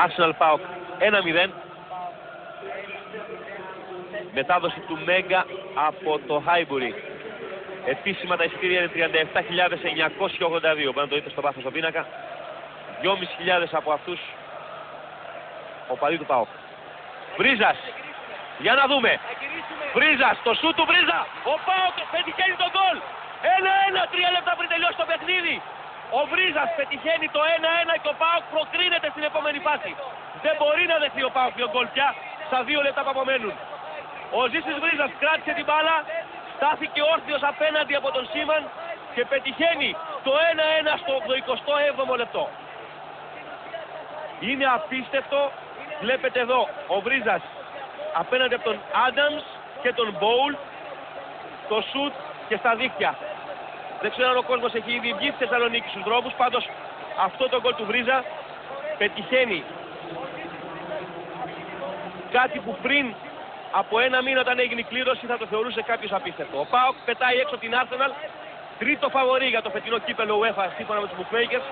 Arsenal ΠΑΟΚ 1-0. Μετάδοση του Μέγκα από το Highbury. Επίσημα τα εισιτήρια είναι 37.982. Μπορεί να το δείτε στο βάθος στον πίνακα. 2.500 από αυτούς οπαδοί του ΠΑΟΚ. Βρίζας. Για να δούμε. Βρίζας. Το σούτ του Βρίζα. Ο ΠΑΟΚ πετυχαίνει τον γκολ. 1-1. 3 λεπτά πριν τελειώσει το παιχνίδι. Ο Βρίζας πετυχαίνει το 1-1 και ο ΠΑΟΚ προκρίνεται στην επόμενη φάση. Δεν μπορεί να δεχθεί ο ΠΑΟΚ δύο γκολ πια στα 2 λεπτά που απομένουν. Ο Ζήσης Βρίζας κράτησε την μπάλα, στάθηκε όρθιος απέναντι από τον Σίμαν και πετυχαίνει το 1-1 στο 27ο λεπτό. Είναι απίστευτο, βλέπετε εδώ ο Βρίζας απέναντι από τον Άνταμς και τον Μπόουλ, το σουτ και στα δίχτυα. Δεν ξέρω αν ο κόσμος έχει ήδη βγει στη Θεσσαλονίκη στους δρόμους, πάντως αυτό το γκολ του Βρίζα πετυχαίνει κάτι που πριν από ένα μήνα όταν έγινε η κλήρωση θα το θεωρούσε κάποιος απίστευτο. Ο ΠΑΟΚ πετάει έξω την Arsenal, τρίτο φαβορί για το φετινό κύπελλο UEFA σύμφωνα με τους bookmakers.